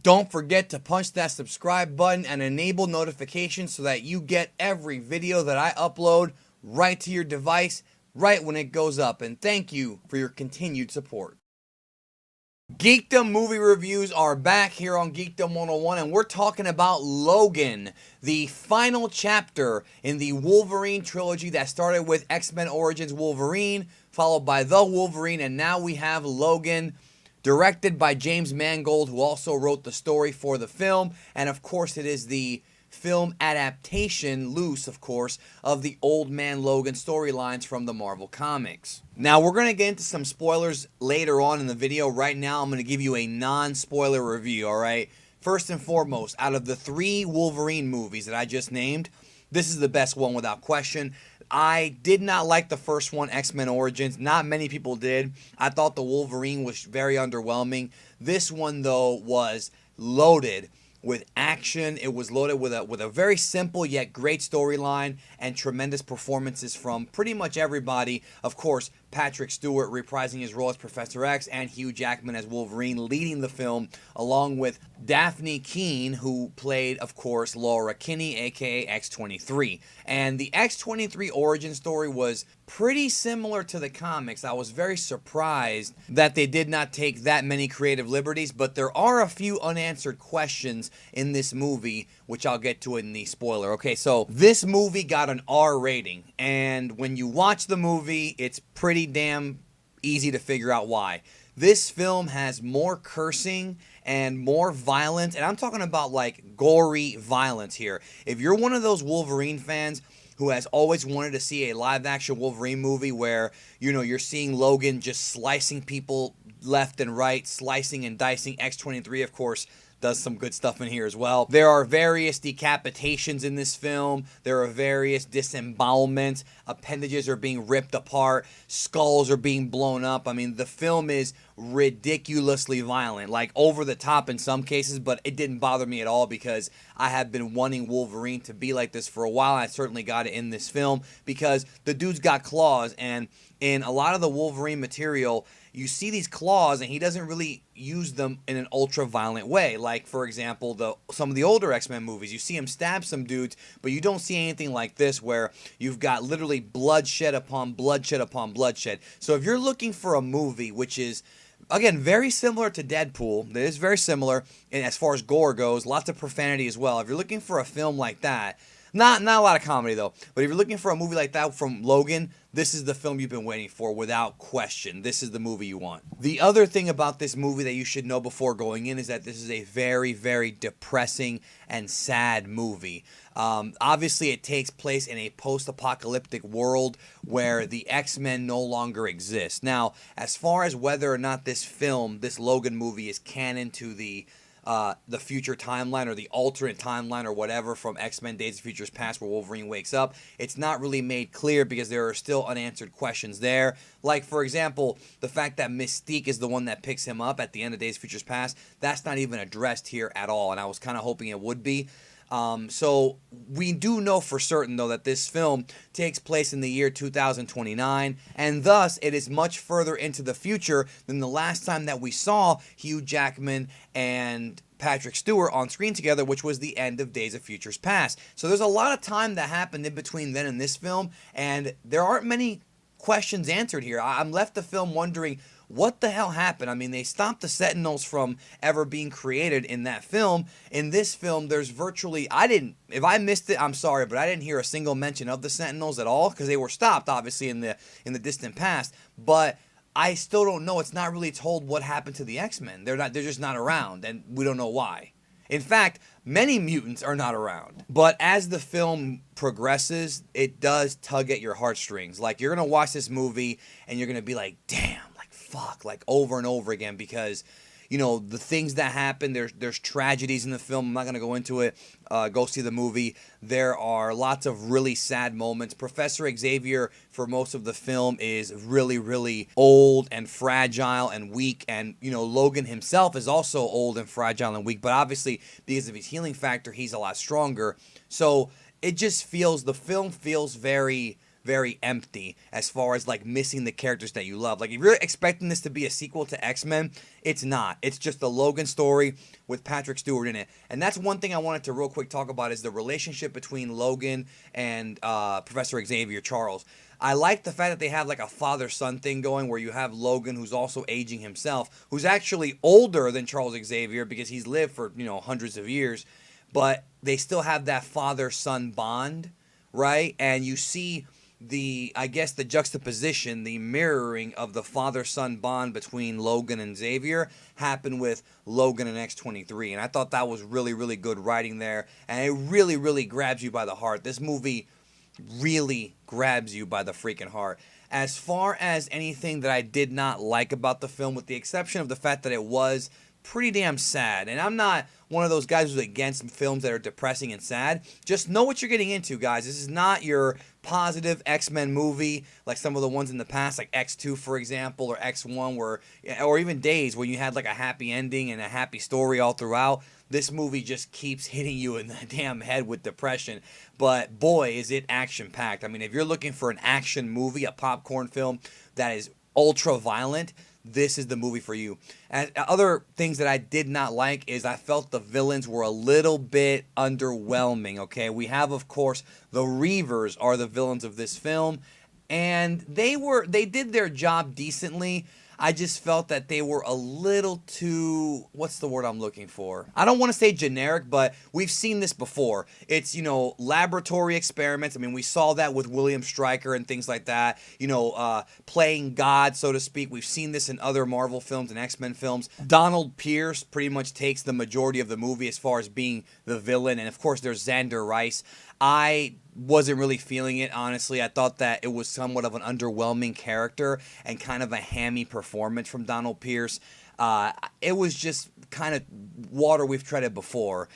Don't forget to punch that subscribe button and enable notifications so that you get every video that I upload right to your device, right when it goes up. And thank you for your continued support. Geekdom movie reviews are back here on Geekdom 101, and we're talking about Logan, the final chapter in the Wolverine trilogy that started with X-Men Origins Wolverine, followed by The Wolverine, and now we have Logan, directed by James Mangold, who also wrote the story for the film, and of course it is the film adaptation, loose of course, of the Old Man Logan storylines from the Marvel Comics. Now we're going to get into some spoilers later on in the video. Right now I'm going to give you a non-spoiler review, alright? First and foremost, out of the 3 Wolverine movies that I just named, this is the best one without question. I did not like the first one, X-Men Origins. Not many people did. I thought the Wolverine was very underwhelming. This one, though, was loaded with action. It was loaded with a very simple yet great storyline and tremendous performances from pretty much everybody. Of course, Patrick Stewart reprising his role as Professor X and Hugh Jackman as Wolverine leading the film, along with Daphne Keane, who played, of course, Laura Kinney, aka X-23. And the X-23 origin story was pretty similar to the comics. I was very surprised that they did not take that many creative liberties, but there are a few unanswered questions in this movie, which I'll get to in the spoiler. Okay, so this movie got an R rating, and when you watch the movie, it's pretty damn easy to figure out why. This film has more cursing and more violence, and I'm talking about like gory violence here. If you're one of those Wolverine fans who has always wanted to see a live-action Wolverine movie where, you know, you're seeing Logan just slicing people left and right, slicing and dicing, X-23, of course, does some good stuff in here as well. There are various decapitations in this film. There are various disembowelments. Appendages are being ripped apart. Skulls are being blown up. I mean, the film is ridiculously violent, like over the top in some cases, but it didn't bother me at all because I have been wanting Wolverine to be like this for a while. I certainly got it in this film because the dude's got claws, and in a lot of the Wolverine material, you see these claws and he doesn't really use them in an ultra-violent way. Like, for example, some of the older X-Men movies, you see him stab some dudes, but you don't see anything like this where you've got literally bloodshed upon bloodshed upon bloodshed. So if you're looking for a movie which is, again, very similar to Deadpool, it is very similar, and as far as gore goes, lots of profanity as well. If you're looking for a film like that, not a lot of comedy though, but if you're looking for a movie like that from Logan, this is the film you've been waiting for without question. This is the movie you want. The other thing about this movie that you should know before going in is that this is a very, very depressing and sad movie. Obviously, it takes place in a post-apocalyptic world where the X-Men no longer exist. Now, as far as whether or not this film, this Logan movie, is canon to the future timeline or the alternate timeline or whatever from X-Men Days of Futures Past where Wolverine wakes up, it's not really made clear because there are still unanswered questions there. Like, for example, the fact that Mystique is the one that picks him up at the end of Days of Futures Past, that's not even addressed here at all, and I was kind of hoping it would be. So we do know for certain, though, that this film takes place in the year 2029, and thus it is much further into the future than the last time that we saw Hugh Jackman and Patrick Stewart on screen together, which was the end of Days of Futures Past. So there's a lot of time that happened in between then and this film, and there aren't many questions answered here. I'm left the film wondering, what the hell happened? I mean, they stopped the Sentinels from ever being created in that film. In this film, there's virtually, if I missed it, I'm sorry, but I didn't hear a single mention of the Sentinels at all because they were stopped, obviously, in the distant past. But I still don't know. It's not really told what happened to the X-Men. They're just not around, and we don't know why. In fact, many mutants are not around. But as the film progresses, it does tug at your heartstrings. Like, you're going to watch this movie, and you're going to be like, damn, like, fuck, like, over and over again, because, you know, the things that happen, there's tragedies in the film. I'm not going to go into it. Go see the movie. There are lots of really sad moments. Professor Xavier, for most of the film, is really, really old and fragile and weak. And, you know, Logan himself is also old and fragile and weak. But obviously, because of his healing factor, he's a lot stronger. So it just feels, the film feels very, very empty as far as like missing the characters that you love. Like if you're expecting this to be a sequel to X-Men, it's not. It's just the Logan story with Patrick Stewart in it. And that's one thing I wanted to real quick talk about is the relationship between Logan and Professor Xavier Charles. I like the fact that they have like a father-son thing going where you have Logan, who's also aging himself, who's actually older than Charles Xavier because he's lived for, hundreds of years, but they still have that father-son bond, right? And you see the juxtaposition, the mirroring of the father-son bond between Logan and Xavier happen with Logan and X-23. And I thought that was really, really good writing there. And it really, really grabs you by the heart. This movie really grabs you by the freaking heart. As far as anything that I did not like about the film, with the exception of the fact that it was pretty damn sad, and I'm not one of those guys who's against films that are depressing and sad, just know what you're getting into, guys. This is not your positive X-Men movie like some of the ones in the past, like X2, for example, or X1, or even Days, where you had like a happy ending and a happy story all throughout. This movie just keeps hitting you in the damn head with depression. But boy, is it action-packed. I mean, if you're looking for an action movie, a popcorn film that is ultra-violent, this is the movie for you. And other things that I did not like is I felt the villains were a little bit underwhelming, okay? We have, of course, the Reavers are the villains of this film, and they did their job decently. I just felt that they were a little too, what's the word I'm looking for? I don't want to say generic, but we've seen this before. It's, laboratory experiments. I mean, we saw that with William Stryker and things like that, playing God, so to speak. We've seen this in other Marvel films and X-Men films. Donald Pierce pretty much takes the majority of the movie as far as being the villain. And of course, there's Xander Rice. I wasn't really feeling it, honestly. I thought that it was somewhat of an underwhelming character and kind of a hammy performance from Donald Pierce. It was just kind of water we've treaded before.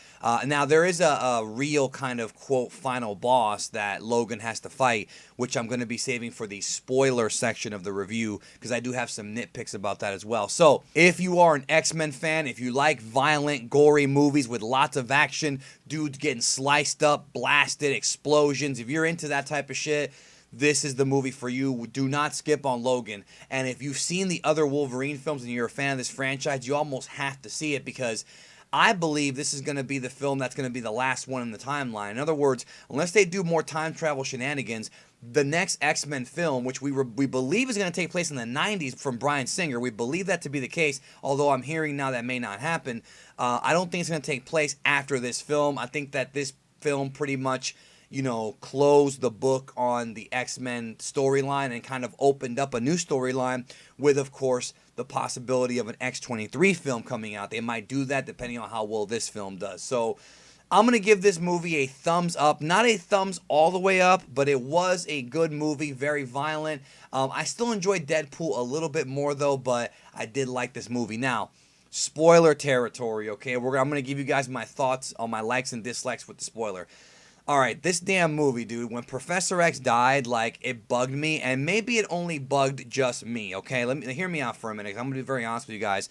Now, there is a real kind of, quote, final boss that Logan has to fight, which I'm going to be saving for the spoiler section of the review, because I do have some nitpicks about that as well. So, if you are an X-Men fan, if you like violent, gory movies with lots of action, dudes getting sliced up, blasted, explosions, if you're into that type of shit, this is the movie for you. Do not skip on Logan. And if you've seen the other Wolverine films and you're a fan of this franchise, you almost have to see it, because I believe this is going to be the film that's going to be the last one in the timeline. In other words, unless they do more time travel shenanigans, the next X-Men film, which we believe is going to take place in the 90s from Bryan Singer, we believe that to be the case, although I'm hearing now that may not happen. I don't think it's going to take place after this film. I think that this film pretty much closed the book on the X-Men storyline and kind of opened up a new storyline with, of course, the possibility of an X-23 film coming out. They might do that depending on how well this film does. So I'm going to give this movie a thumbs up. Not a thumbs all the way up, but it was a good movie, very violent. I still enjoyed Deadpool a little bit more, though, but I did like this movie. Now, spoiler territory, okay? I'm going to give you guys my thoughts on my likes and dislikes with the spoiler. All right, this damn movie, dude, when Professor X died, like, it bugged me, and maybe it only bugged just me, okay? Hear me out for a minute, 'cause I'm going to be very honest with you guys.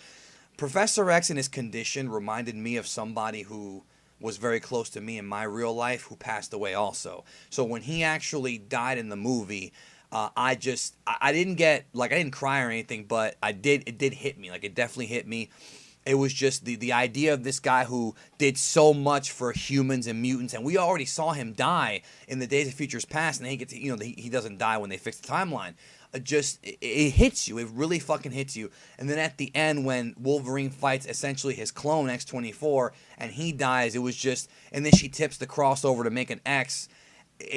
Professor X and his condition reminded me of somebody who was very close to me in my real life who passed away also. So when he actually died in the movie, I didn't cry or anything, but it did hit me. Like, it definitely hit me. It was just the idea of this guy who did so much for humans and mutants, and we already saw him die in the Days of Futures Past, and then he doesn't die when they fix the timeline. It hits you. It really fucking hits you. And then at the end, when Wolverine fights essentially his clone X-24, and he dies, it was just, and then she tips the crossover to make an X.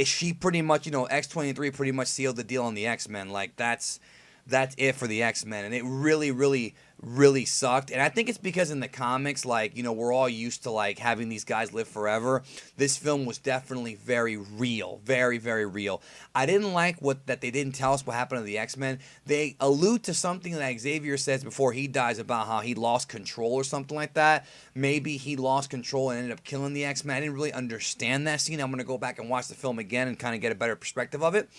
She pretty much, X-23 pretty much sealed the deal on the X-Men. Like, that's it for the X-Men, and it really, really, really sucked. And I think it's because in the comics, like, we're all used to, like, having these guys live forever. This film was definitely very real, very, very real. I didn't like that they didn't tell us what happened to the X-Men. They allude to something that Xavier says before he dies about how he lost control or something like that. Maybe he lost control and ended up killing the X-Men. I didn't really understand that scene. I'm going to go back and watch the film again and kind of get a better perspective of it.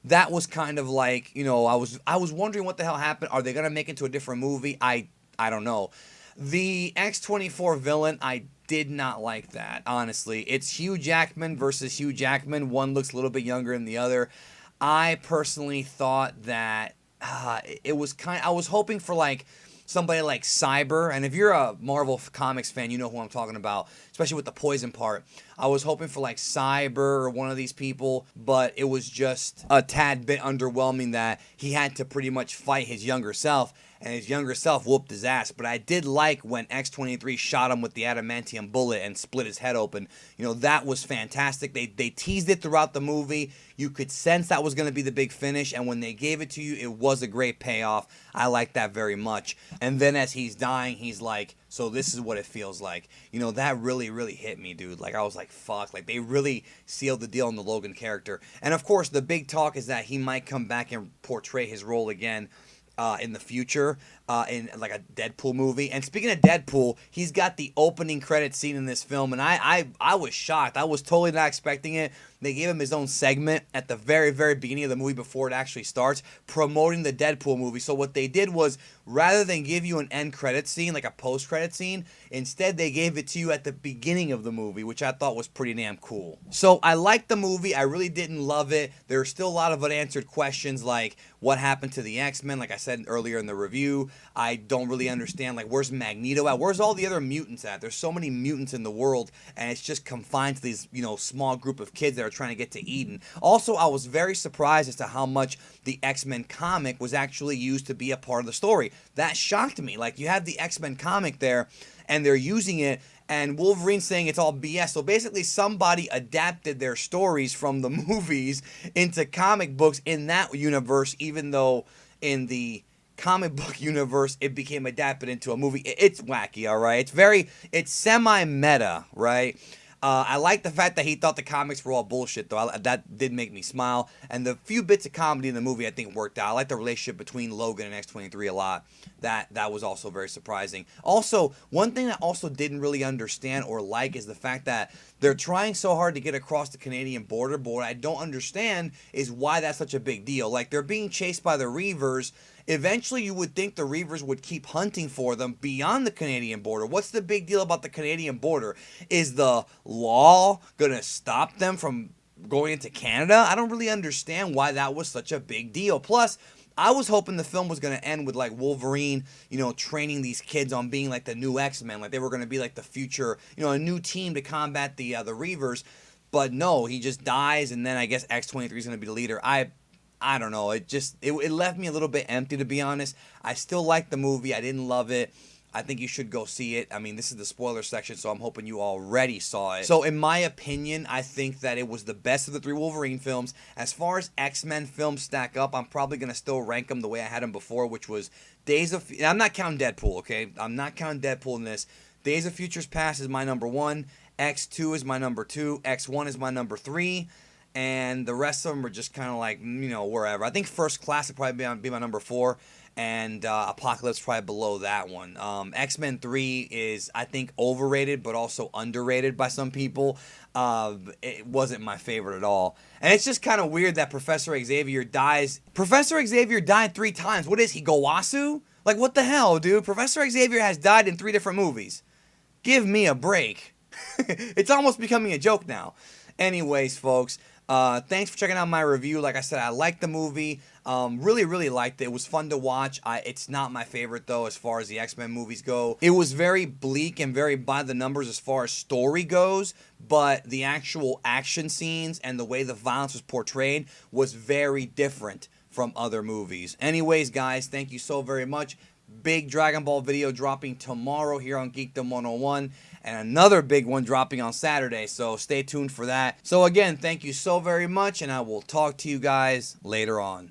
That was kind of like, I was wondering what the hell happened. Are they going to make it into a different movie? I don't know. The X-24 villain, I did not like that, honestly. It's Hugh Jackman versus Hugh Jackman. One looks a little bit younger than the other. I personally thought that it was I was hoping for like somebody like Cyber, and if you're a Marvel Comics fan, you know who I'm talking about, especially with the poison part. I was hoping for like Cyber or one of these people, but it was just a tad bit underwhelming that he had to pretty much fight his younger self, and his younger self whooped his ass. But I did like when X-23 shot him with the adamantium bullet and split his head open. You know, that was fantastic. They teased it throughout the movie. You could sense that was going to be the big finish, and when they gave it to you, it was a great payoff. I like that very much. And then as he's dying, he's like, so this is what it feels like. You know, that really, really hit me, dude. Like, I was like, fuck. Like, they really sealed the deal on the Logan character. And, of course, the big talk is that he might come back and portray his role again in the future in like a Deadpool movie. And speaking of Deadpool, he's got the opening credit scene in this film, and I was shocked. I was totally not expecting it. They gave him his own segment at the very, very beginning of the movie before it actually starts, promoting the Deadpool movie. So what they did was, rather than give you an end credit scene, like a post-credit scene, instead they gave it to you at the beginning of the movie, which I thought was pretty damn cool. So I liked the movie. I really didn't love it. There are still a lot of unanswered questions, like what happened to the X-Men, like I said earlier in the review. I don't really understand, like, where's Magneto at? Where's all the other mutants at? There's so many mutants in the world, and it's just confined to these, you know, small group of kids that are trying to get to Eden. Also, I was very surprised as to how much the X-Men comic was actually used to be a part of the story. That shocked me. Like, you have the X-Men comic there, and they're using it, and Wolverine's saying it's all BS. So basically somebody adapted their stories from the movies into comic books in that universe, even though in the comic book universe it became adapted into a movie. It's wacky, all right? It's semi-meta, right? I like the fact that he thought the comics were all bullshit, though. That did make me smile. And the few bits of comedy in the movie I think worked out. I like the relationship between Logan and X-23 a lot. That was also very surprising. Also, one thing I also didn't really understand or like is the fact that they're trying so hard to get across the Canadian border, but what I don't understand is why that's such a big deal. Like, they're being chased by the Reavers. Eventually, you would think the Reavers would keep hunting for them beyond the Canadian border. What's the big deal about the Canadian border? Is the law going to stop them from going into Canada? I don't really understand why that was such a big deal. Plus, I was hoping the film was going to end with, like, Wolverine, you know, training these kids on being, like, the new X-Men. Like, they were going to be, like, the future, you know, a new team to combat the Reavers. But no, he just dies, and then I guess X-23 is going to be the leader. I don't know. It left me a little bit empty, to be honest. I still like the movie. I didn't love it. I think you should go see it. I mean, this is the spoiler section, so I'm hoping you already saw it. So, in my opinion, I think that it was the best of the 3 Wolverine films. As far as X-Men films stack up, I'm probably going to still rank them the way I had them before, which was I'm not counting Deadpool, okay? I'm not counting Deadpool in this. Days of Futures Past is my number 1. X2 is my number 2. X1 is my number 3. And the rest of them are just kind of like, you know, wherever. I think First Class would probably be my number 4. And Apocalypse probably below that one. X-Men 3 is, I think, overrated, but also underrated by some people. It wasn't my favorite at all. And it's just kind of weird that Professor Xavier dies. Professor Xavier died 3 times. What is he, Gowasu? Like, what the hell, dude? Professor Xavier has died in 3 different movies. Give me a break. It's almost becoming a joke now. Anyways, folks, thanks for checking out my review. Like I said, I liked the movie. Really, really liked it. It was fun to watch. It's not my favorite, though, as far as the X-Men movies go. It was very bleak and very by the numbers as far as story goes, but the actual action scenes and the way the violence was portrayed was very different from other movies. Anyways, guys, thank you so very much. Big Dragon Ball video dropping tomorrow here on Geekdom 101, and another big one dropping on Saturday, so stay tuned for that. So again, thank you so very much, and I will talk to you guys later on.